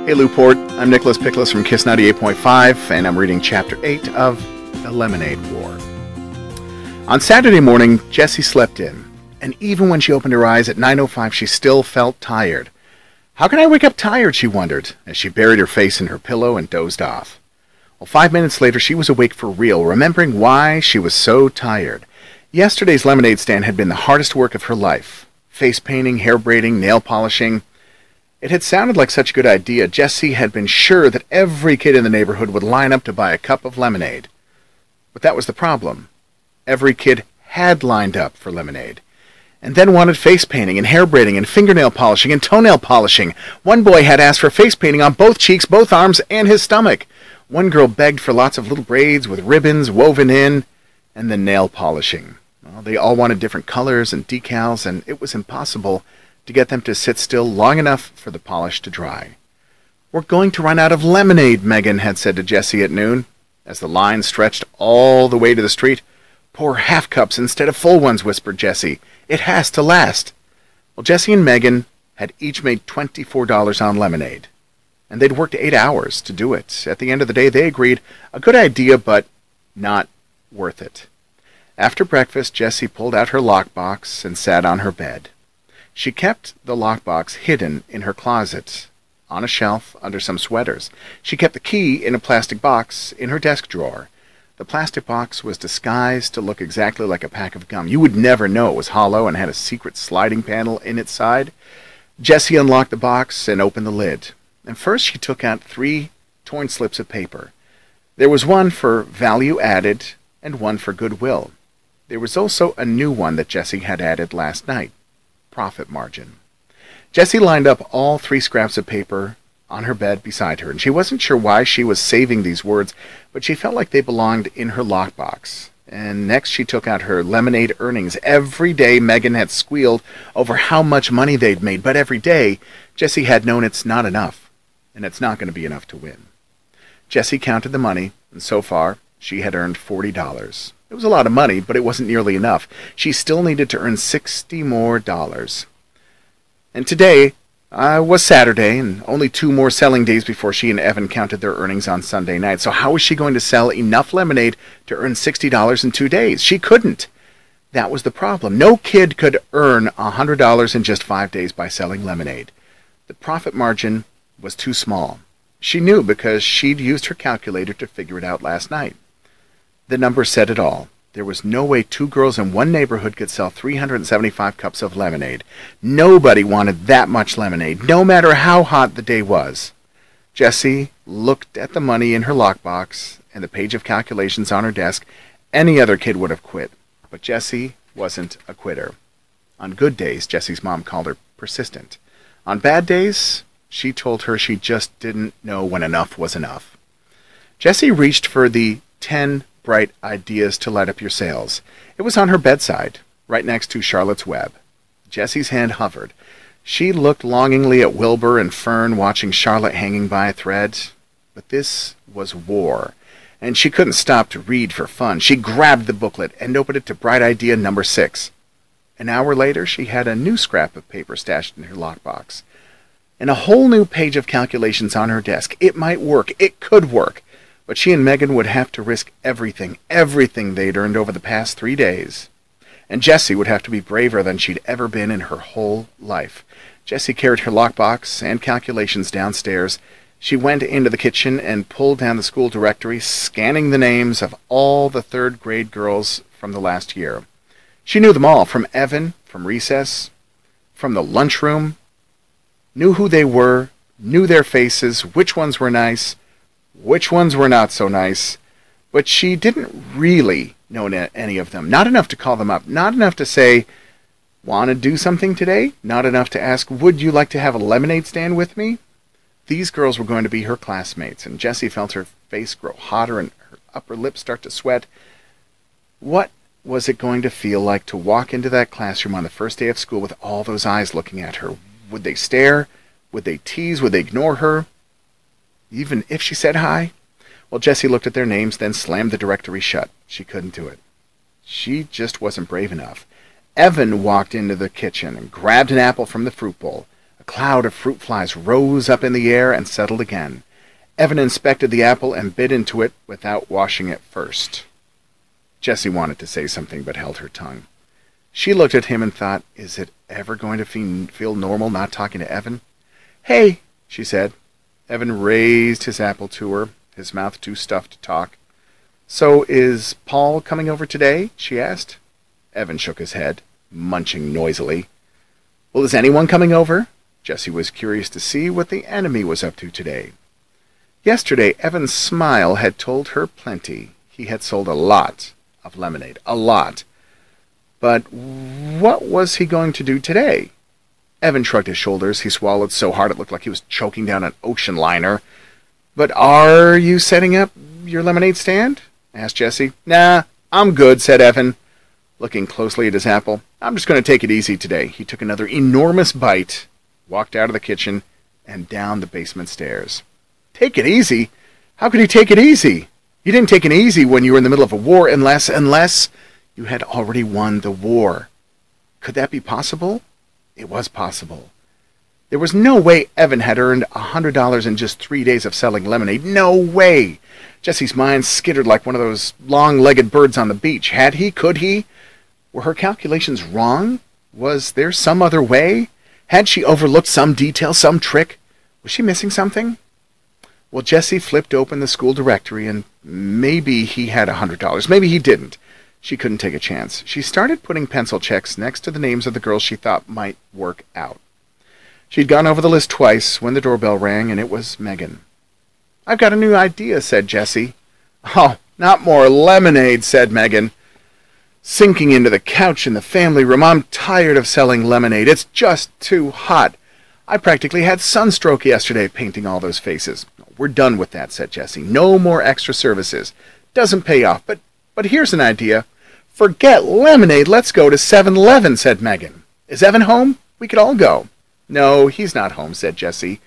Hey Newport, I'm Nicholas Pickles from Kiss 98.5, and I'm reading Chapter 8 of The Lemonade War. On Saturday morning, Jessie slept in, and even when she opened her eyes at 9:05, she still felt tired. How can I wake up tired, she wondered, as she buried her face in her pillow and dozed off. Well, 5 minutes later, she was awake for real, remembering why she was so tired. Yesterday's lemonade stand had been the hardest work of her life. Face painting, hair braiding, nail polishing. It had sounded like such a good idea. Jessie had been sure that every kid in the neighborhood would line up to buy a cup of lemonade. But that was the problem. Every kid had lined up for lemonade, and then wanted face painting and hair braiding and fingernail polishing and toenail polishing. One boy had asked for face painting on both cheeks, both arms, and his stomach. One girl begged for lots of little braids with ribbons woven in, and then nail polishing. Well, they all wanted different colors and decals, and it was impossible to get them to sit still long enough for the polish to dry. "We're going to run out of lemonade," Megan had said to Jessie at noon, as the line stretched all the way to the street. "Pour half cups instead of full ones," whispered Jessie. "It has to last." Well, Jessie and Megan had each made $24 on lemonade, and they'd worked 8 hours to do it. At the end of the day, they agreed, a good idea, but not worth it. After breakfast, Jessie pulled out her lockbox and sat on her bed. She kept the lockbox hidden in her closet, on a shelf under some sweaters. She kept the key in a plastic box in her desk drawer. The plastic box was disguised to look exactly like a pack of gum. You would never know it was hollow and had a secret sliding panel in its side. Jessie unlocked the box and opened the lid. And first she took out 3 torn slips of paper. There was one for value added and one for goodwill. There was also a new one that Jessie had added last night. Profit margin. Jessie lined up all 3 scraps of paper on her bed beside her, and she wasn't sure why she was saving these words, but she felt like they belonged in her lockbox. And next she took out her lemonade earnings. Every day Megan had squealed over how much money they'd made, but every day Jessie had known it's not enough, and it's not going to be enough to win. Jessie counted the money, and so far she had earned $40. It was a lot of money, but it wasn't nearly enough. She still needed to earn $60 more. And today was Saturday, and only 2 more selling days before she and Evan counted their earnings on Sunday night. So how was she going to sell enough lemonade to earn $60 in 2 days? She couldn't. That was the problem. No kid could earn $100 in just 5 days by selling lemonade. The profit margin was too small. She knew because she'd used her calculator to figure it out last night. The number said it all. There was no way 2 girls in one neighborhood could sell 375 cups of lemonade. Nobody wanted that much lemonade, no matter how hot the day was. Jessie looked at the money in her lockbox and the page of calculations on her desk. Any other kid would have quit, but Jessie wasn't a quitter. On good days, Jessie's mom called her persistent. On bad days, she told her she just didn't know when enough was enough. Jessie reached for the 10 bright ideas to light up your sales. It was on her bedside, right next to Charlotte's Web. Jessie's hand hovered. She looked longingly at Wilbur and Fern watching Charlotte hanging by a thread. But this was war, and she couldn't stop to read for fun. She grabbed the booklet and opened it to bright idea number 6. An hour later, she had a new scrap of paper stashed in her lockbox, and a whole new page of calculations on her desk. It might work. It could work. But she and Megan would have to risk everything they'd earned over the past 3 days. And Jessie would have to be braver than she'd ever been in her whole life. Jessie carried her lockbox and calculations downstairs. She went into the kitchen and pulled down the school directory, scanning the names of all the 3rd grade girls from the last year. She knew them all, from Evan, from recess, from the lunchroom, knew who they were, knew their faces, which ones were nice, which ones were not so nice, but she didn't really know any of them. Not enough to call them up. Not enough to say, "Want to do something today?" Not enough to ask, "Would you like to have a lemonade stand with me?" These girls were going to be her classmates, and Jessie felt her face grow hotter and her upper lip start to sweat. What was it going to feel like to walk into that classroom on the first day of school with all those eyes looking at her? Would they stare? Would they tease? Would they ignore her? Even if she said hi? Well, Jessie looked at their names, then slammed the directory shut. She couldn't do it. She just wasn't brave enough. Evan walked into the kitchen and grabbed an apple from the fruit bowl. A cloud of fruit flies rose up in the air and settled again. Evan inspected the apple and bit into it without washing it first. Jessie wanted to say something but held her tongue. She looked at him and thought, is it ever going to feel normal not talking to Evan? "Hey," she said. Evan raised his apple to her, his mouth too stuffed to talk. "So is Paul coming over today?" she asked. Evan shook his head, munching noisily. "Well, is anyone coming over?" Jessie was curious to see what the enemy was up to today. Yesterday, Evan's smile had told her plenty. He had sold a lot of lemonade. A lot. But what was he going to do today? Evan shrugged his shoulders. He swallowed so hard it looked like he was choking down an ocean liner. "But are you setting up your lemonade stand?" asked Jessie. "Nah, I'm good," said Evan, looking closely at his apple. "I'm just going to take it easy today." He took another enormous bite, walked out of the kitchen, and down the basement stairs. Take it easy? How could he take it easy? You didn't take it easy when you were in the middle of a war unless you had already won the war. Could that be possible? It was possible. There was no way Evan had earned $100 in just 3 days of selling lemonade. No way! Jessie's mind skittered like one of those long-legged birds on the beach. Had he? Could he? Were her calculations wrong? Was there some other way? Had she overlooked some detail, some trick? Was she missing something? Well, Jessie flipped open the school directory, and maybe he had $100. Maybe he didn't. She couldn't take a chance. She started putting pencil checks next to the names of the girls she thought might work out. She'd gone over the list twice when the doorbell rang, and it was Megan. "I've got a new idea," said Jessie. "Oh, not more lemonade," said Megan, sinking into the couch in the family room. "I'm tired of selling lemonade. It's just too hot. I practically had sunstroke yesterday painting all those faces." "We're done with that," said Jessie. "No more extra services. Doesn't pay off. But here's an idea. Forget lemonade. Let's go to 7-Eleven, said Megan. "Is Evan home? We could all go." "No, he's not home," said Jessie,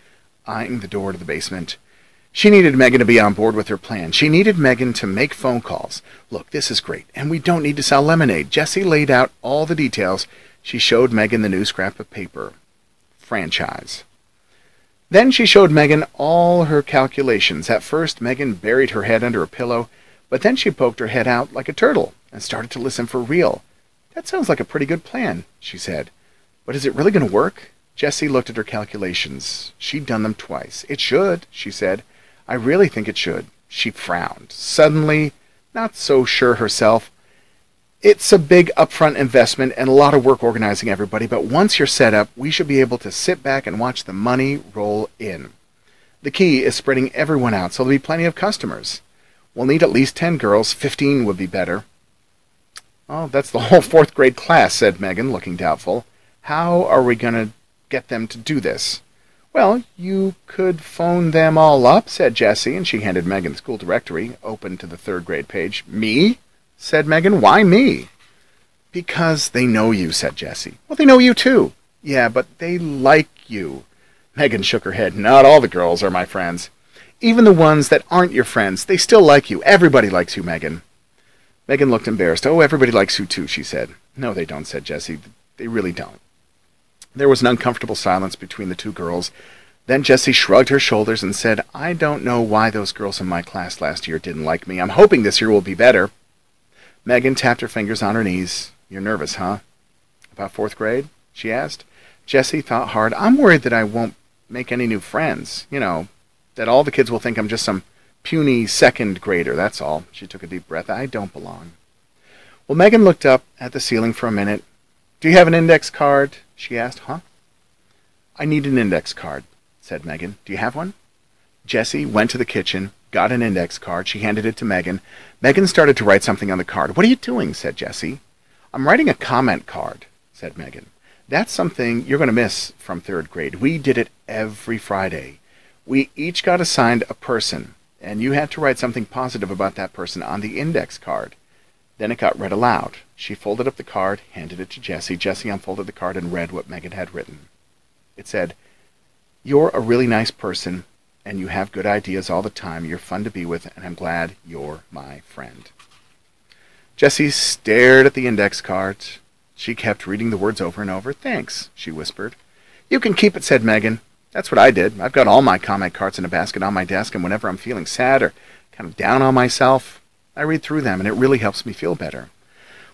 eyeing the door to the basement. She needed Megan to be on board with her plan. She needed Megan to make phone calls. "Look, this is great, and we don't need to sell lemonade." Jessie laid out all the details. She showed Megan the new scrap of paper. Franchise. Then she showed Megan all her calculations. At first, Megan buried her head under a pillow, but then she poked her head out like a turtle and started to listen for real. "That sounds like a pretty good plan," she said. "But is it really going to work?" Jessie looked at her calculations. She'd done them twice. "It should," she said. "I really think it should." She frowned. Suddenly, not so sure herself. "It's a big upfront investment and a lot of work organizing everybody, but once you're set up, we should be able to sit back and watch the money roll in. The key is spreading everyone out so there'll be plenty of customers. We'll need at least 10 girls. 15 would be better." "Oh, that's the whole 4th grade class," said Megan, looking doubtful. "How are we going to get them to do this?" "Well, you could phone them all up," said Jessie, and she handed Megan the school directory, open to the 3rd grade page. "Me?" said Megan. "Why me?" "Because they know you," said Jessie. "Well, they know you too." "Yeah, but they like you." Megan shook her head. "Not all the girls are my friends. Even the ones that aren't your friends, they still like you. Everybody likes you, Megan." Megan looked embarrassed. "Oh, everybody likes you too," she said. "No, they don't," said Jessie. "They really don't." There was an uncomfortable silence between the two girls. Then Jessie shrugged her shoulders and said, "I don't know why those girls in my class last year didn't like me. I'm hoping this year will be better." Megan tapped her fingers on her knees. "You're nervous, huh?" "About 4th grade?" she asked. Jessie thought hard. "I'm worried that I won't make any new friends. You know, that all the kids will think I'm just some puny 2nd grader, that's all." She took a deep breath. "I don't belong." Well, Megan looked up at the ceiling for a minute. "Do you have an index card?" she asked. "Huh?" "I need an index card," said Megan. "Do you have one?" Jessie went to the kitchen, got an index card. She handed it to Megan. Megan started to write something on the card. "What are you doing?" said Jessie. "I'm writing a comment card," said Megan. "That's something you're going to miss from 3rd grade. We did it every Friday. We each got assigned a person, and you had to write something positive about that person on the index card. Then it got read aloud." She folded up the card, handed it to Jessie. Jessie unfolded the card and read what Megan had written. It said, "You're a really nice person, and you have good ideas all the time. You're fun to be with, and I'm glad you're my friend." Jessie stared at the index card. She kept reading the words over and over. "Thanks," she whispered. "You can keep it," said Megan. "That's what I did. I've got all my comic cards in a basket on my desk, and whenever I'm feeling sad or kind of down on myself, I read through them, and it really helps me feel better."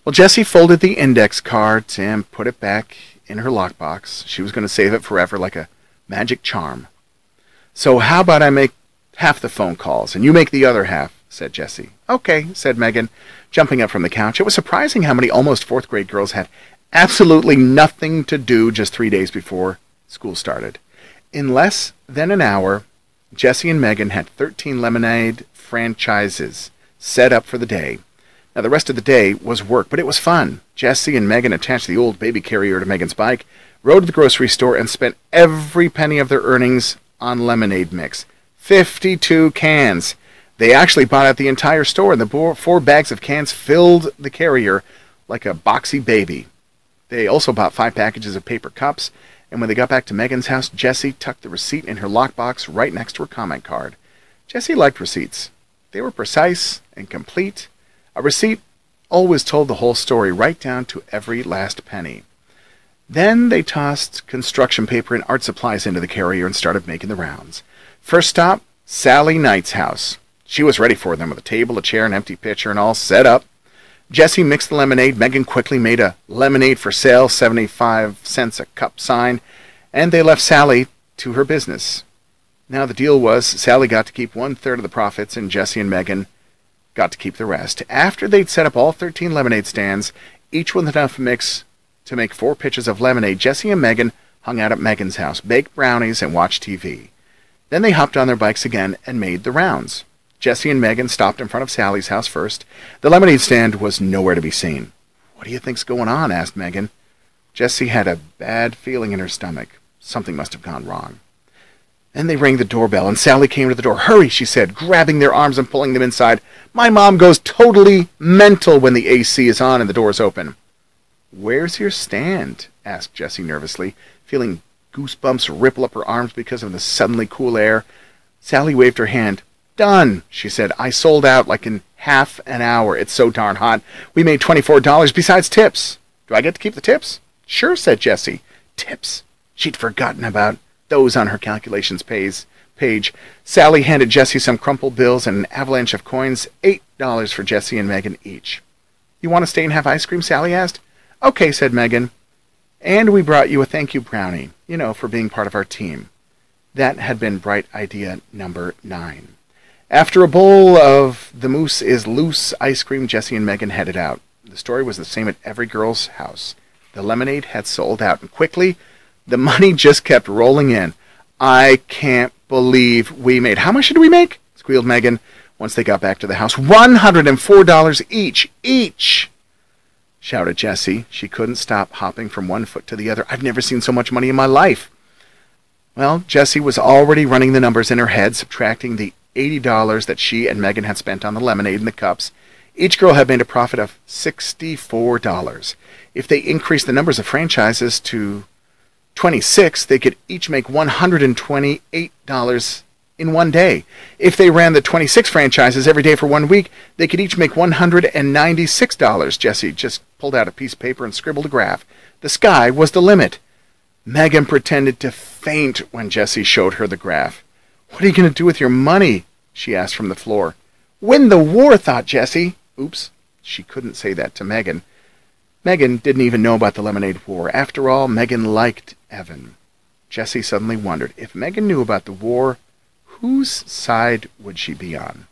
Well, Jessie folded the index cards and put it back in her lockbox. She was going to save it forever like a magic charm. "So how about I make half the phone calls, and you make the other half," said Jessie. "Okay," said Megan, jumping up from the couch. It was surprising how many almost fourth-grade girls had absolutely nothing to do just 3 days before school started. In less than an hour, Jessie and Megan had 13 lemonade franchises set up for the day. Now, the rest of the day was work, but it was fun. Jessie and Megan attached the old baby carrier to Megan's bike, rode to the grocery store, and spent every penny of their earnings on lemonade mix. 52 cans. They actually bought out the entire store, and the 4 bags of cans filled the carrier like a boxy baby. They also bought 5 packages of paper cups, and when they got back to Megan's house, Jessie tucked the receipt in her lockbox right next to her comment card. Jessie liked receipts. They were precise and complete. A receipt always told the whole story, right down to every last penny. Then they tossed construction paper and art supplies into the carrier and started making the rounds. First stop, Sally Knight's house. She was ready for them with a table, a chair, an empty pitcher, and all set up. Jessie mixed the lemonade. Megan quickly made a lemonade for sale, 75 cents a cup sign, and they left Sally to her business. Now the deal was Sally got to keep 1/3 of the profits, and Jessie and Megan got to keep the rest. After they'd set up all 13 lemonade stands, each with enough mix to make 4 pitchers of lemonade, Jessie and Megan hung out at Megan's house, baked brownies, and watched TV. Then they hopped on their bikes again and made the rounds. Jessie and Megan stopped in front of Sally's house first. The lemonade stand was nowhere to be seen. "What do you think's going on?" asked Megan. Jessie had a bad feeling in her stomach. Something must have gone wrong. Then they rang the doorbell, and Sally came to the door. "Hurry," she said, grabbing their arms and pulling them inside. "My mom goes totally mental when the AC is on and the door's open." "Where's your stand?" asked Jessie nervously, feeling goosebumps ripple up her arms because of the suddenly cool air. Sally waved her hand. "Done," she said. "I sold out like in half an hour. It's so darn hot. We made $24 besides tips." "Do I get to keep the tips?" "Sure," said Jessie. Tips. She'd forgotten about those on her calculations page. Sally handed Jessie some crumpled bills and an avalanche of coins, $8 for Jessie and Megan each. "You want to stay and have ice cream?" Sally asked. "Okay," said Megan. "And we brought you a thank you brownie, for being part of our team." That had been bright idea number 9. After a bowl of the Moose is Loose ice cream, Jessie and Megan headed out. The story was the same at every girl's house. The lemonade had sold out, and quickly, the money just kept rolling in. "I can't believe we made—" "How much did we make?" squealed Megan once they got back to the house. $104 each, shouted Jessie. She couldn't stop hopping from one foot to the other. "I've never seen so much money in my life." Well, Jessie was already running the numbers in her head, subtracting the $80 that she and Megan had spent on the lemonade and the cups. Each girl had made a profit of $64. If they increased the numbers of franchises to 26, they could each make $128 in one day. If they ran the 26 franchises every day for 1 week, they could each make $196. Jessie just pulled out a piece of paper and scribbled a graph. The sky was the limit. Megan pretended to faint when Jessie showed her the graph. "What are you going to do with your money?" she asked from the floor. "Win the war," thought Jessie. Oops, she couldn't say that to Megan. Megan didn't even know about the lemonade war. After all, Megan liked Evan. Jessie suddenly wondered, if Megan knew about the war, whose side would she be on?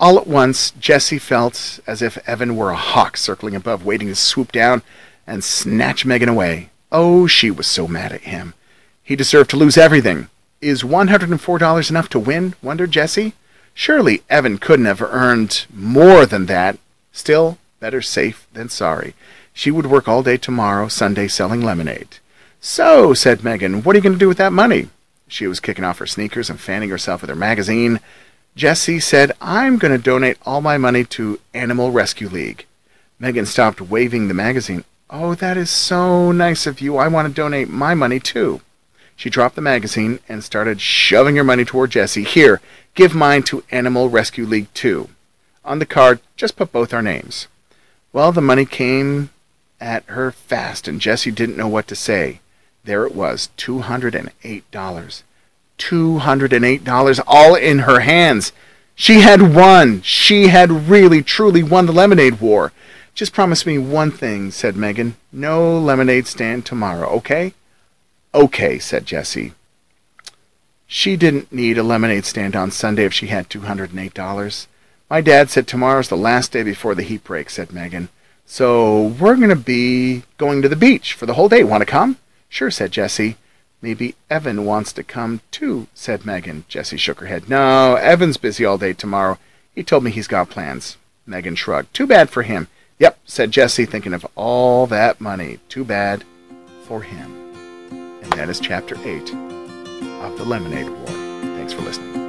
All at once, Jessie felt as if Evan were a hawk circling above, waiting to swoop down and snatch Megan away. Oh, she was so mad at him. He deserved to lose everything. Is $104 enough to win? Wondered Jessie. Surely Evan couldn't have earned more than that. Still, better safe than sorry. She would work all day tomorrow, Sunday, selling lemonade. "So," said Megan, "what are you going to do with that money?" She was kicking off her sneakers and fanning herself with her magazine. Jessie said, "I'm going to donate all my money to Animal Rescue League." Megan stopped waving the magazine. "Oh, that is so nice of you. I want to donate my money, too." She dropped the magazine and started shoving her money toward Jessie. "Here, give mine to Animal Rescue League, too. On the card, just put both our names." Well, the money came at her fast, and Jessie didn't know what to say. There it was, $208. $208, all in her hands. She had won. She had really, truly won the lemonade war. Just promise me one thing, said Megan. No lemonade stand tomorrow, okay? Okay, said Jessie. She didn't need a lemonade stand on Sunday if she had $208. My dad said tomorrow's the last day before the heat break, said Megan. So we're going to be going to the beach for the whole day. Want to come? Sure, said Jessie. Maybe Evan wants to come too, said Megan. Jessie shook her head. No, Evan's busy all day tomorrow. He told me he's got plans. Megan shrugged. Too bad for him. Yep, said Jessie, thinking of all that money. Too bad for him. And that is Chapter 8 of The Lemonade War. Thanks for listening.